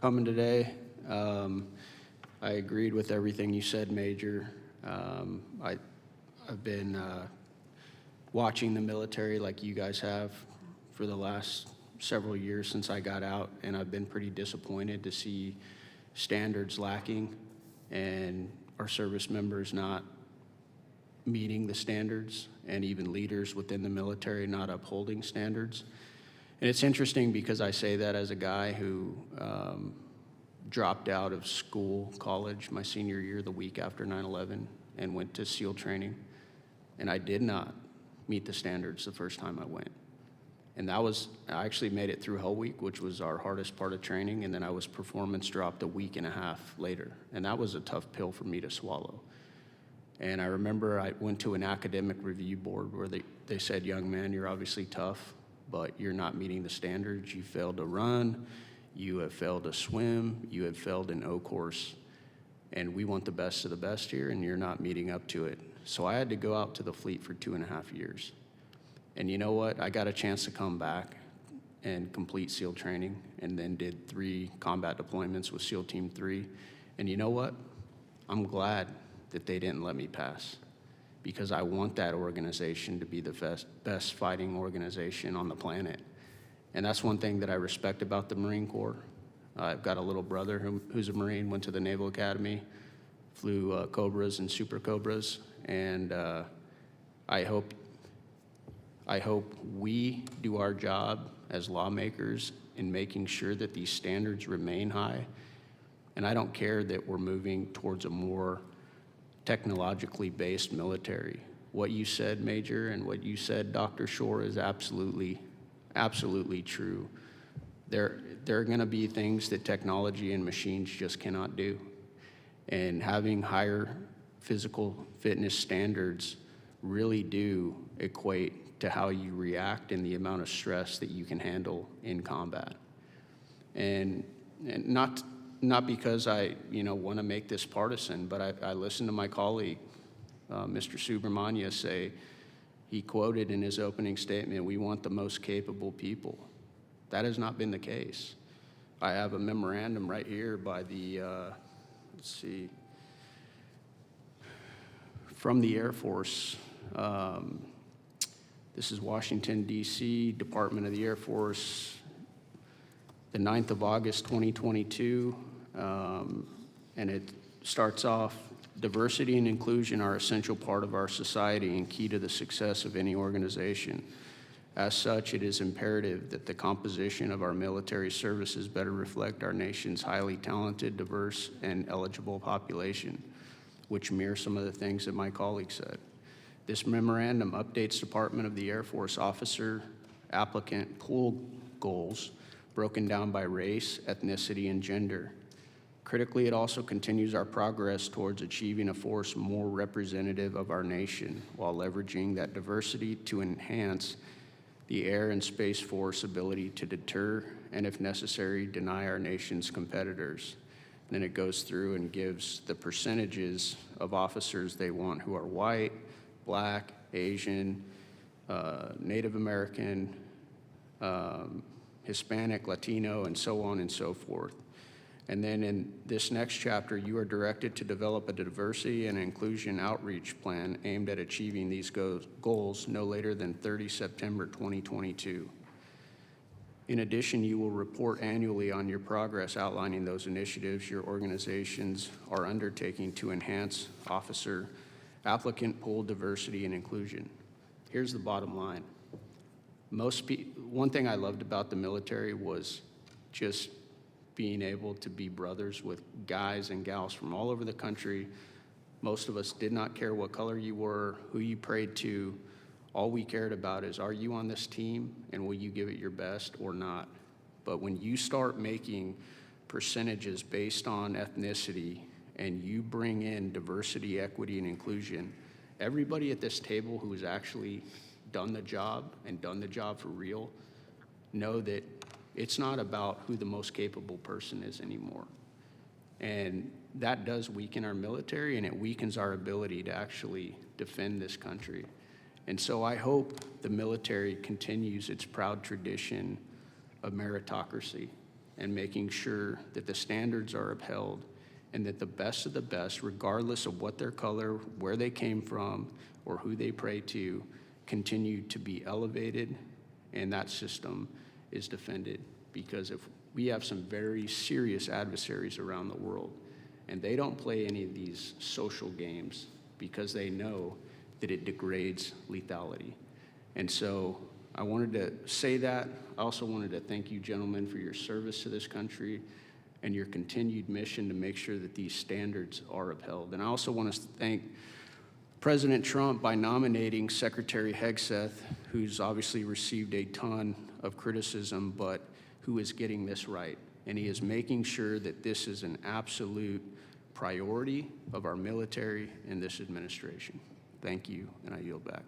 coming today. I agreed with everything you said, Major. I've been watching the military like you guys have for the last several years since I got out, and I've been pretty disappointed to see standards lacking and our service members not meeting the standards, and even leaders within the military not upholding standards. And it's interesting because I say that as a guy who dropped out of school, college, my senior year, the week after 9/11, and went to SEAL training. And I did not meet the standards the first time I went. And I actually made it through Hell Week, which was our hardest part of training, and then I was performance dropped a week and a half later. And that was a tough pill for me to swallow. And I remember I went to an academic review board where they said, young man, you're obviously tough, but you're not meeting the standards. You failed to run, you have failed to swim, you have failed an O course, and we want the best of the best here, and you're not meeting up to it. So I had to go out to the fleet for 2.5 years. And you know what? I got a chance to come back and complete SEAL training, and then did 3 combat deployments with SEAL Team 3. And you know what? I'm glad that they didn't let me pass, because I want that organization to be the best fighting organization on the planet. And that's one thing that I respect about the Marine Corps. I've got a little brother who's a Marine, went to the Naval Academy, flew Cobras and Super Cobras, and I hope we do our job as lawmakers in making sure that these standards remain high. And I don't care that we're moving towards a more technologically based military. What you said, Major, and what you said, Dr. Shore, is absolutely true. There are going to be things that technology and machines just cannot do. And having higher physical fitness standards really do equate to how you react and the amount of stress that you can handle in combat. And not because I want to make this partisan, but I listened to my colleague, Mr. Subramania, say, he quoted in his opening statement, "We want the most capable people." That has not been the case. I have a memorandum right here by the, from the Air Force. This is Washington, D.C., Department of the Air Force, the 9th of August, 2022, and it starts off, diversity and inclusion are an essential part of our society and key to the success of any organization. As such, it is imperative that the composition of our military services better reflect our nation's highly talented, diverse, and eligible population, which mirror some of the things that my colleague said. This memorandum updates Department of the Air Force officer applicant pool goals broken down by race, ethnicity, and gender. Critically, it also continues our progress towards achieving a force more representative of our nation while leveraging that diversity to enhance the Air and Space Force ability to deter and, if necessary, deny our nation's competitors. And then it goes through and gives the percentages of officers they want who are white, Black, Asian, Native American, Hispanic, Latino, and so on and so forth. And then in this next chapter, you are directed to develop a diversity and inclusion outreach plan aimed at achieving these goals no later than 30 September 2022. In addition, you will report annually on your progress outlining those initiatives your organizations are undertaking to enhance officer applicant pool diversity and inclusion. Here's the bottom line. One thing I loved about the military was just being able to be brothers with guys and gals from all over the country. Most of us did not care what color you were, who you prayed to. All we cared about is, are you on this team and will you give it your best or not? But when you start making percentages based on ethnicity and you bring in diversity, equity, and inclusion, everybody at this table who has actually done the job and done the job for real know that it's not about who the most capable person is anymore. And that does weaken our military, and it weakens our ability to actually defend this country. And so I hope the military continues its proud tradition of meritocracy. and making sure that the standards are upheld and that the best of the best, regardless of what their color, where they came from, or who they pray to, continue to be elevated and that system is defended. Because if we have some very serious adversaries around the world and they don't play any of these social games because they know that it degrades lethality. And so I wanted to say that. I also wanted to thank you, gentlemen, for your service to this country and your continued mission to make sure that these standards are upheld. And I also want to thank President Trump by nominating Secretary Hegseth, who's obviously received a ton of criticism, but who is getting this right. And he is making sure that this is an absolute priority of our military and this administration. Thank you, and I yield back.